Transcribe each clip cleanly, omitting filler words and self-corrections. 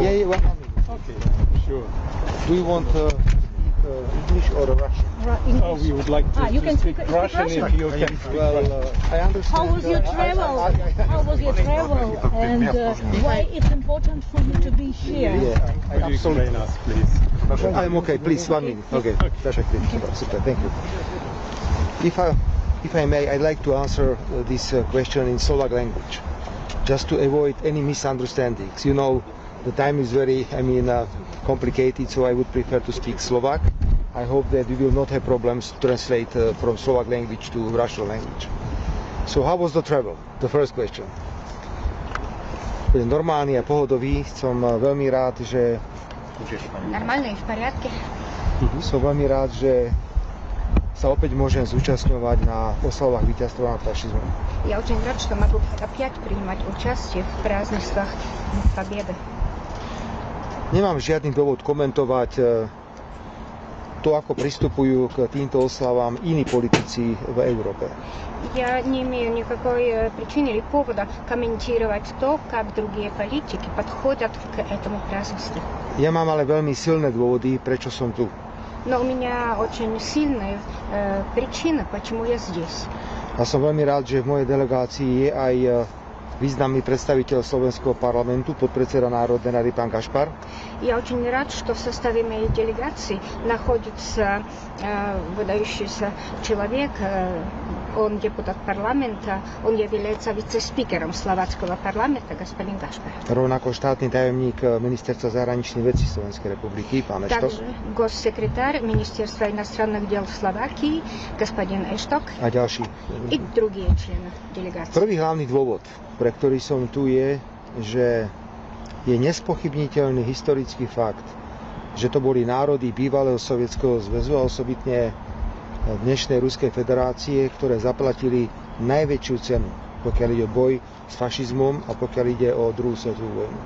Yeah, 1 minute. Okay, sure. Do you want to speak English or Russian? Oh, we would like to, you can speak Russian Russian? if you can speak Russian. Well, I understand. How was your travel? How was your travel? And why it's important for you to be here? Yeah, Could you explain us, please? I'm okay. Please, 1 minute. Okay, perfectly. Super, thank you. If I may, I'd like to answer this question in Slovak language, just to avoid any misunderstandings. You know, the time is very, complicated, so I would prefer to speak Slovak. I hope that we will not have problems to translate from Slovak language to Russian language. So how was the travel? The first question. Normálny a pohodový. Som veľmi rád, že... Нормально и в порядке. Som veľmi rád, že sa opäť môžem zúčastňovať na oslavách víťazstva nad fašizmom. Я очень рад, что могу опять принимать участие в празднествах Победы. Nemám žiadny dôvod komentovať to, ako pristupujú k týmto oslavám iní politici v Európe. Я не имею никакой причины или повода комментировать то, как другие политики подходят к этому празднеству. Ja mám ale veľmi silné dôvody, prečo som tu. Но у меня очень сильная причина, почему я здесь. A som veľmi rád, že v mojej delegácii je aj významný представитель Slovenského parlamentu, podpredseda Národnej rady pán Gašpar. Я очень рад, что в составе моей делегации находится выдающийся человек. Он депутат парламента, он является вице-спикером словацкого парламента, господин Gašpar. Rovnako štátny tajomník Ministerstva zahraničných vecí Slovenskej republiky, pán Eštok. Также госсекретарь Министерства иностранных дел Словакии, господин Эшток. A ďalší. И другие члены делегации. Prvý hlavný dôvod, pre ktorý som tu, je, že je nespochybniteľný historický fakt, že to boli národy bývalého Sovietskeho zväzu a osobitne dnešnej Ruskej federácie, ktoré zaplatili najväčšiu cenu, pokiaľ ide o boj s fašizmom a pokiaľ ide o druhú svetovú vojnu.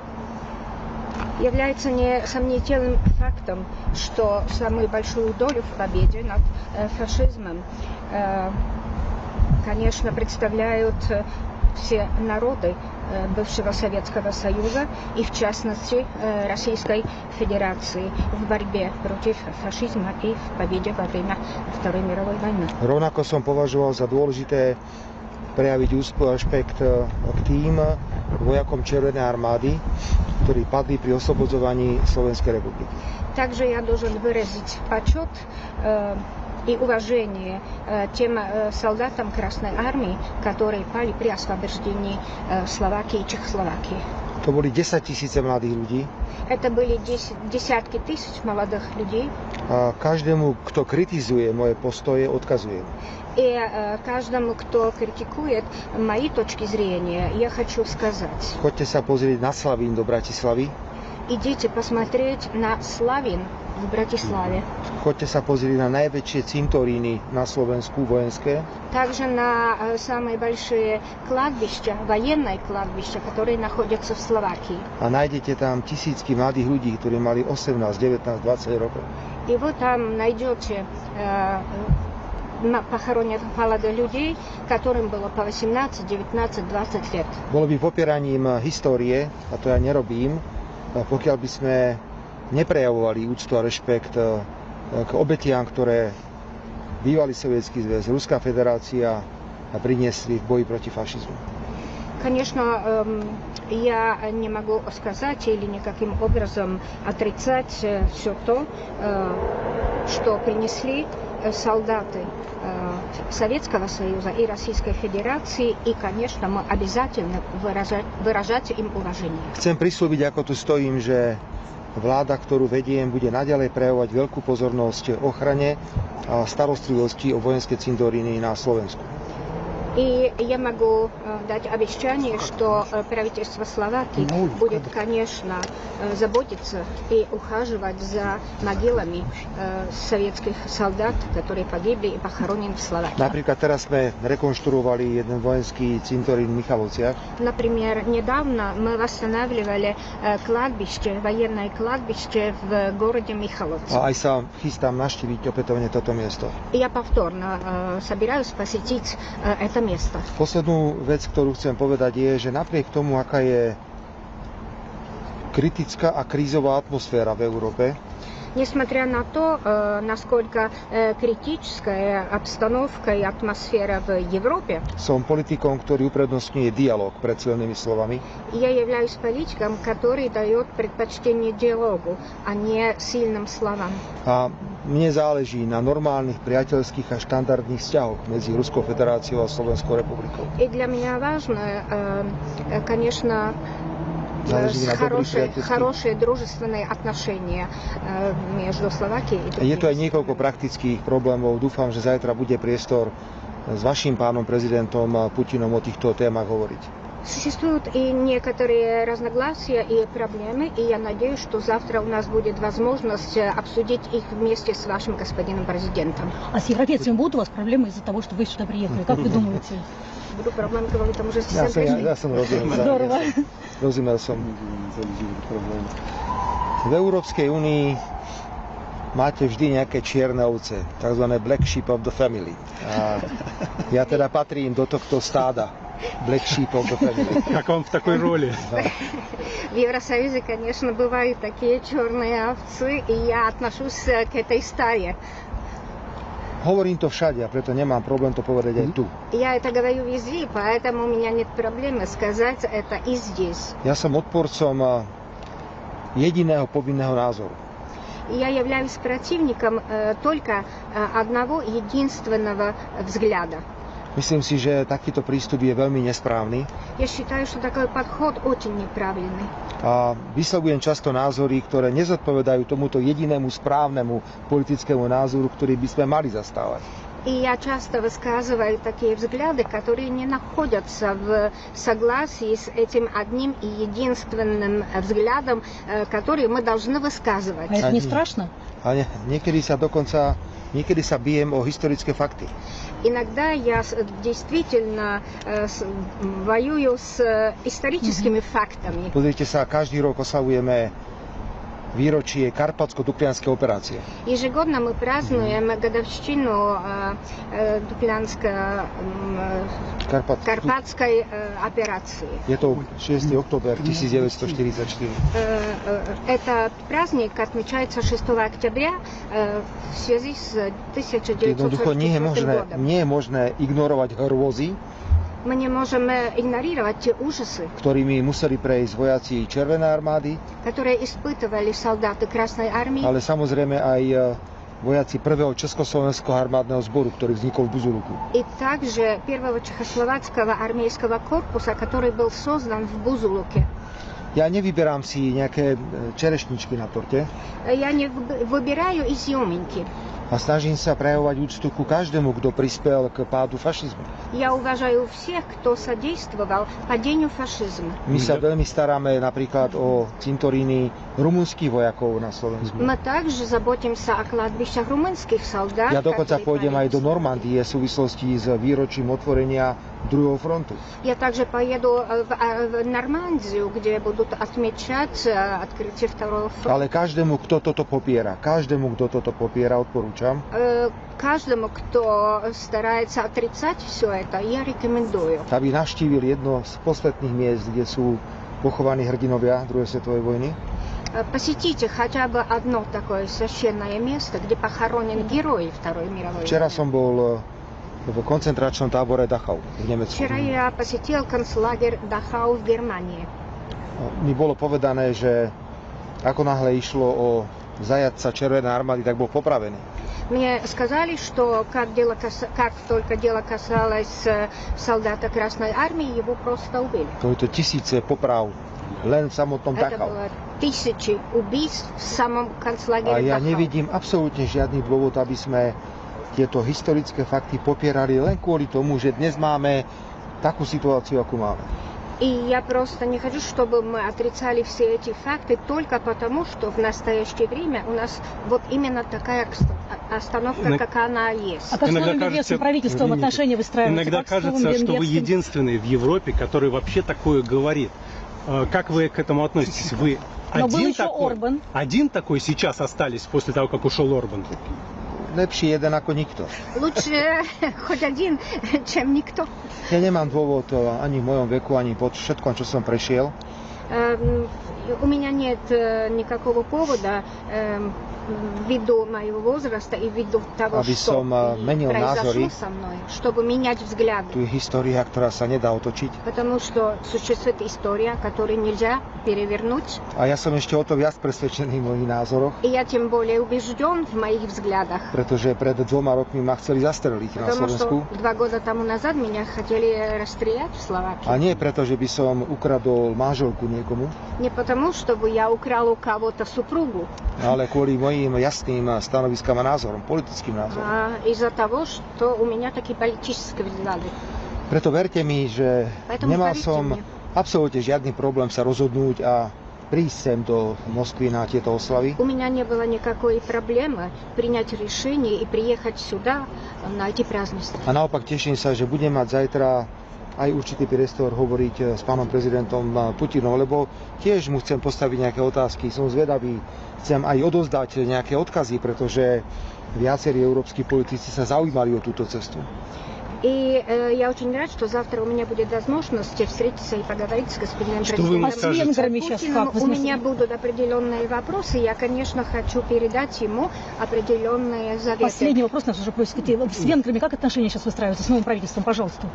Является несомнительным фактом, что самую большую долю в победе над фашизмом, конечно, представляют все народы бывшего Советского Союза и, в частности, Российской Федерации в борьбе против фашизма и в победе во время Второй мировой войны. Rovnako som považoval za dôležité prejaviť úctu a rešpekt k tým vojakom Červenej armády, ktorí padli pri oslobodzovaní Slovenskej republiky. Также я должен выразить почет и уважение тем солдатам Красной Армии, которые пали при освобождении Словакии и Чехословакии. To boli 10 000 mladých ľudí. Это были десятки тысяч молодых людей. A každému, kto kritizuje moje postoje, odkazujem. И каждому, кто критикует мои точки зрения, я хочу сказать. Choďte sa pozrieť na Slavín do Bratislavy. Идите посмотреть на Славин в Братиславе. Choďte sa pozrieť na najväčšie cintoríny na Slovensku vojenské. Также на самые большие кладбища, военные кладбища, которые находятся в Словакии. A nájdete tam tisícky mladých ľudí, ktorí mali 18, 19, 20 rokov. И вы там найдете похоронят молодых людей, которым было по 18, 19, 20 лет. Bolo by popieraním histórie, a to ja nerobím, pokiaľ by sme neprejavovali úctu a rešpekt k obetiam, ktoré bývalý Sovietský zväz, Ruská federácia priniesli в boji proti fašizmu. Конечно, я не могу сказать или никаким образом отрицать все то, что принесли солдаты Советского Союза и Российской Федерации, и, конечно, мы обязательно выражать им уважение. Chcem prislúbiť, ako tu stojím, že vláda, ktorú vediem, bude naďalej prejavovať veľkú pozornosť ochrane a starostlivosti o vojenské cintoríny na Slovensku. И я могу дать обещание, что правительство Словакии будет, конечно, заботиться и ухаживать за могилами советских солдат, которые погибли и похоронены в Словакии. Napríklad teraz sme rekonštruovali jeden vojenský cintorín v Michalovciach. Например, недавно мы восстанавливали кладбище, военное кладбище в городе Михайловцы. A aj sa chystám navštíviť opätovne toto miesto. Я повторно собираюсь посетить это место. Poslednú vec, ktorú chcem povedať, je, že napriek tomu, aká je kritická a krízová atmosféra v Európe, Несмотря на то, насколько критическая обстановка и атмосфера в Европе, som politikom, ktorý uprednostňuje dialog pred silnými slovami. я являюсь политиком, который дает предпочтение диалогу, а не сильным словам. A mne záleží na normálnych priateľských a štandardných vzťahoch medzi Ruskou federáciou a Slovenskou republikou. И для меня важно, конечно, Záleží na dobrých хорошие дружественные отношения между Словакией и Je другими. tu aj niekoľko praktických problémov. Dúfam, že zajtra bude priestor s vašim pánom prezidentom Putinom o týchto témach hovoriť. Существуют и некоторые разногласия и проблемы, и я надеюсь, что завтра у нас будет возможность обсудить их вместе с вашим господином президентом. А с европейцами будут у вас проблемы из-за того, что вы сюда приехали? Как вы думаете? Буду проблемы, когда вы там уже Ja совсем пришли. som rozumel. Здорово. Rozumel som. V Európskej únii máte vždy nejaké čierne ovce, tzv. Black sheep of the family. A ja teda patrím do tohto stáda Black sheep of the family. Как он в такой роли? В Евросоюзе, конечно, бывают такие черные овцы, и я отношусь к этой стае. Hovorím to všade a preto nemám problém to povedať aj tu. Я это говорю везде, поэтому у меня нет проблемы сказать это и здесь. Ja som odporcom jediného povinného názoru. Я являюсь противником только одного единственного взгляда. Myslím si, že takýto prístup je veľmi nesprávny Я считаю, что такой подход очень неправильный. a vyslovujem často názory, ktoré nezodpovedajú tomuto jedinému správnemu politickému názoru, ktorý by sme mali zastávať. И я часто высказываю такие взгляды, которые не находятся в согласии с этим одним и единственным взглядом, который мы должны высказывать. А это не страшно? A niekedy sa bijem o historické fakty. Иногда я действительно воюю с историческими фактами. Pozrite sa, každý rok oslavujeme výročie Karpatsko-Duklianskej operácie. Ежегодно мы празднуем годовщину Карпатской операции. Je to 6. október 1944. Этот праздник отмечается 6 октября в связи с Jednoducho 1944 годом. nie je možné ignorovať hrôzy, Мы не можем игнорировать те ужасы, ktorými museli prejsť vojaci Červenej armády, которые испытывали солдаты Красной Армии, ale samozrejme aj vojaci prvého československého armádneho zboru, ktorý vznikol v Buzuluku. И также первого чехословацкого армейского корпуса, который был создан в Бузулуке. Ja nevyberám si nejaké čerešničky na torte Я не выбираю изюминки. a snažím sa prejavovať úctu ku každému, kto prispel k pádu fašizmu. Я уважаю всех, кто содействовал падению фашизма. My sa veľmi staráme napríklad o cintoríny rumunských vojakov na Slovensku. Мы также заботимся о кладбищах румынских солдат. Ja dokonca которые pôjdem aj do пали. Normandie v súvislosti s výročím otvorenia druhého frontu. Я также поеду в Нормандию, где будут отмечать открытие второго фронта. Ale každému, kto toto popiera, odporúčam, Каждому, кто старается отрицать все это, я рекомендую. aby navštívil jedno z posvetných miest, kde sú pochovaní hrdinovia druhej svetovej vojny. Посетите хотя бы одно такое священное место, где похоронены герои Второй мировой Včera войны. som bol v koncentračnom tábore Dachau v Nemecku. Вчера я посетил концлагерь Дахау в Германии. Mi bolo povedané, že ako náhle išlo o zajatca Červenej armády, tak bol popravený. Мне сказали, что как только дело касалось солдата Красной Армии, его просто убили. To je to tisíce poprav len v samotnom Это Dachau. было тысячи убийств в самом A концлагере ja Дахау. nevidím absolútne žiadny dôvod, aby sme tieto historické fakty popierali len kvôli tomu, že dnes máme takú situáciu, akú máme. И я просто не хочу, чтобы мы отрицали все эти факты только потому, что в настоящее время у нас вот именно такая остановка, как она есть. А как с Иногда новым кажется- венгерским правительством Извините. отношения выстраиваются? Иногда Как с новым кажется, что вы венгерским? единственный в Европе, который вообще такое говорит. Как вы к этому относитесь? Вы Но был один еще такой? Орбан. Один такой сейчас остались после того, как ушел Орбан? Lepší jeden ako nikto. Лучше хоть один, чем никто. Ja nemám dôvod ani v mojom veku, ani po všetkom, čo som prešiel, У меня нет никакого повода ввиду моего возраста и ввиду того, Aby что som menil názory. произошло со мной, чтобы менять взгляды. tu je história, ktorá sa nedá otočiť. Потому что существует история, которую нельзя перевернуть. A ja som ešte o to viac presvedčený v mojich názoroch, И я тем более убежден в моих взглядах. pretože pred 2 rokmi ma chceli zastreliť na Потому Slovensku. что 2 года тому назад меня хотели расстрелять в Словакии. A nie preto, že by som ukradol manželku niekomu, Не потому, чтобы я украл у кого-то супругу, ale kvôli mojim jasným stanoviskám a názorom, politickým názorom. а из-за того, что у меня такие политические взгляды. Preto verte mi, že Поэтому nemal поверьте som мне. absolútne žiadny problém sa rozhodnúť a prísť sem do Moskvy na tieto oslavy. У меня не было никакой проблемы принять решение и приехать сюда на эти празднества. A naopak teším sa, že budem mať zajtra aj určitý priestor hovoriť s pánom prezidentom Putinom, lebo tiež mu chcem postaviť nejaké otázky, som zvedavý, chcem aj odozdať nejaké odkazy, pretože viacerí európski politici sa zaujímali o túto cestu. И я очень рад, что завтра у меня будет возможность встретиться и поговорить с господином Что вы ему А с венграми сейчас Путиным. как? У меня будут определенные вопросы. Я, конечно, хочу передать ему определенные заветы. Последний вопрос нас уже просит. С венграми как отношения сейчас выстраиваются с новым правительством? Пожалуйста.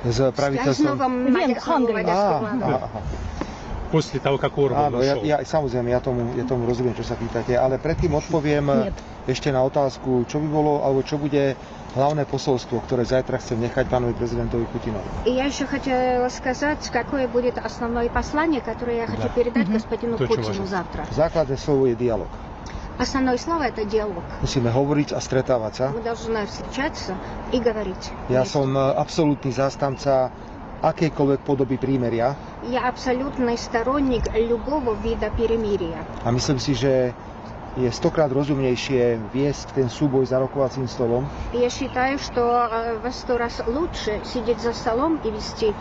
S С правительstvom... новым Венгрия. мадярским владом. После того, как Орбан Áno, ушел? samozrejme, ja tomu rozumiem, čo sa pýtate, ale predtým odpoviem Nie. ešte na otázku, čo by bolo, alebo čo bude hlavné posolstvo, ktoré zajtra chcem nechať pánovi prezidentovi Putinovi. И я еще хотела сказать, какое будет основное послание, которое я хочу передать господину Это очень Путину важно. завтра. Základné slovo je dialog. Основное слово – это диалог. Musíme hovoriť a stretávať sa. Мы должны встречаться и говорить. Ja вместе. som absolútny zástanca akejkoľvek podoby prímeria Я абсолютный сторонник любого вида перемирия. a myslím si, že je stokrát rozumnejšie viesť ten súboj za rokovacím stolom, Я считаю, что во 100 раз лучше сидеть за столом и вести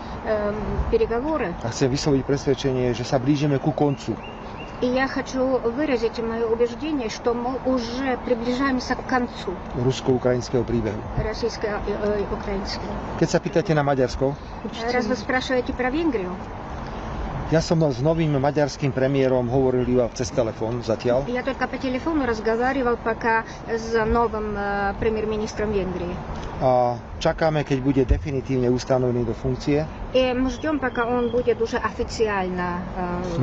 переговоры. a chcem vysloviť presvedčenie, že sa blížime ku koncu. И я хочу выразить мое убеждение, что мы уже приближаемся к концу rusko-ukrajinského príbehu. российско-украинского. Keď sa pýtate na Maďarsko, Раз вы спрашиваете про Венгрию, ja som s novým maďarským premiérom hovoril iba cez telefón zatiaľ. я только по телефону разговаривал пока с новым премьер-министром Венгрии. A čakáme, keď bude definitívne ustanovený do funkcie. И мы ждем, пока он будет уже официально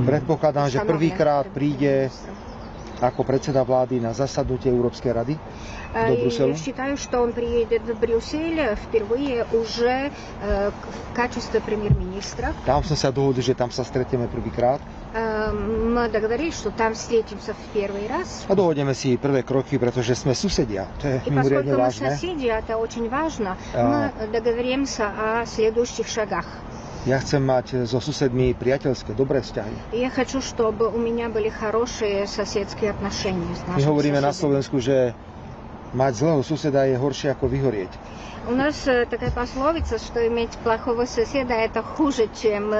Predpokladám, že установлен prvýkrát príde премьер-министром. ako predseda vlády na zasadnutie Európskej rady do Bruselu. Считаю, что он приедет в Брюссель впервые уже в качестве премьер-министра. Tam sme sa dohodli, že tam sa stretneme prvýkrát Мы договорились, что там встретимся в первый раз. a dohodneme si prvé kroky, pretože sme susedia. To je И mimoriadne поскольку мы vážne. соседи, это очень важно, мы договоримся о следующих шагах. Ja chcem mať so susedmi priateľské, dobré vzťahy. Я хочу, чтобы у меня были хорошие соседские отношения с My нашими hovoríme na соседями. Slovensku, že mať zlého suseda je horšie ako vyhorieť. У нас такая пословица, что иметь плохого соседа это хуже, чем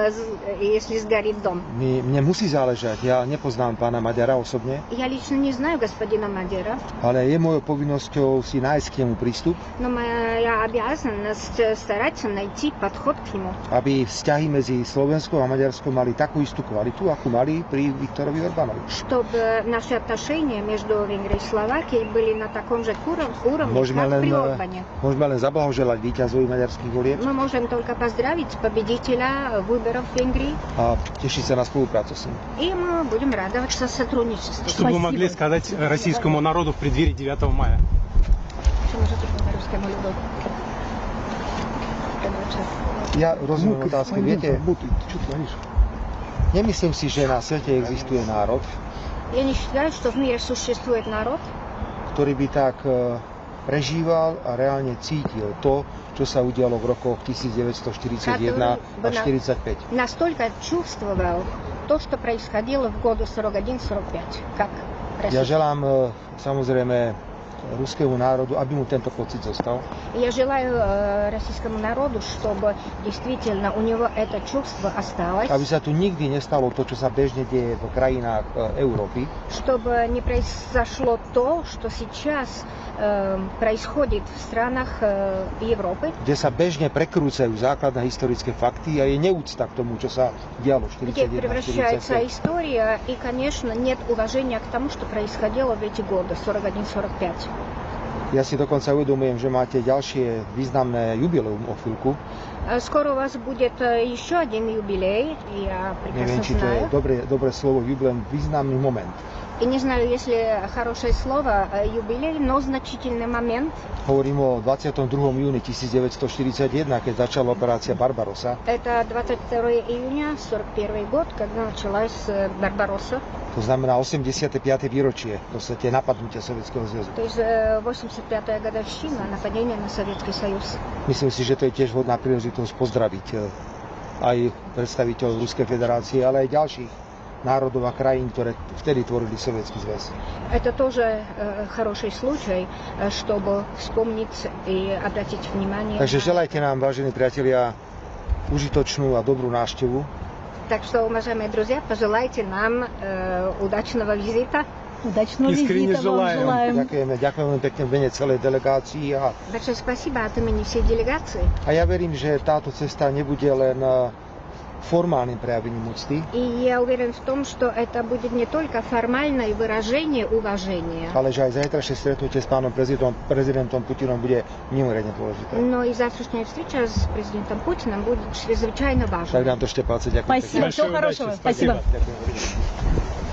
если сгорит дом. Mne musí záležať. Ja nepoznám pána Maďara osobne, Я лично не знаю господина Мадера, ale je mojou povinnosťou si nájsť k nemu prístup, но моя обязанность стараться найти подход к нему, aby vzťahy medzi Slovenskou a Maďarskou mali takú istú kvalitu, ako mali pri Viktorovi Orbánovi. чтобы наши отношения между Венгрией и Словакией были на таком же уровне, Môžeme как при len, Орбане. môžeme len zablahoželať víťazovi maďarských volieb Мы можем только поздравить победителя выборов в Венгрии, a tešiť sa na spoluprácu s ním. и мы будем радоваться сотрудничеству. Что бы вы могли сказать российскому народу в преддверии 9 мая? Что можете по русскому люду? Ja rozumiem otázke, viete, nemyslím si, že na svete existuje národ, Я не считаю, что в мире существует народ, ktorý by tak prežíval a reálne cítil to, čo sa udialo v rokoch 1941 až 1945. настолько чувствовал то, что происходило в году 41-45, как Ja Россия. želám samozrejme ruskému národu, aby mu tento pocit zostal. Я желаю российскому народу, чтобы действительно у него это чувство осталось, Aby sa tu nikdy nestalo to, čo sa bežne deje v krajinách Európy, чтобы не произошло то, что сейчас происходит в странах Европы, kde sa bežne prekrúcajú základné historické fakty a je neúcta k tomu, čo sa dialo v где 41 превращается 45. история, и, конечно, нет уважения к тому, что происходило в эти годы, 41-45. Ja si dokonca uvedomujem, že máte ďalšie významné jubileum o chvíľku. Скоро у вас будет еще один юбилей, я Neviem, прекрасно či to je знаю. dobré slovo jubileum, významný moment. И не знаю, если хорошее слово юбилей, но значительный момент. Hovorím o 22. júni 1941, keď začala operácia Barbarossa. Это 22 июня 41 год, когда началась Барбаросса. To znamená 85. výročie v podstate napadnutia Sovietskeho zväzu. То есть 85-я годовщина нападения на Советский Союз. Myslím si, že to je tiež vhodná príležitosť pozdraviť aj predstaviteľov Ruskej federácie, ale aj ďalších národov a krajín, ktoré vtedy tvorili Sovietsky zväz. Это тоже хороший случай, чтобы вспомнить и обратить внимание. Takže želajte nám, vážení priatelia, užitočnú a dobrú návštevu. Так что, уважаемые друзья, пожелайте нам удачного визита. Удачного Искренне визита вам желаем. желаем. Ďakujem veľmi pekne v mene celej delegácii Большое спасибо от имени всей делегации. a ja verím, že táto cesta nebude len формальным проявлением úcty, И я уверен в том, что это будет не только формальное выражение уважения, ale že aj zajtrajšie stretnutie s pánom prezidentom Putinom bude mimoriadne dôležité. но и завтрашняя встреча с президентом Путиным будет чрезвычайно Tak важной. nám držte palce, ďakujem Спасибо, pekne. всего Большой хорошего. удачи, Спасибо. Ďakujem.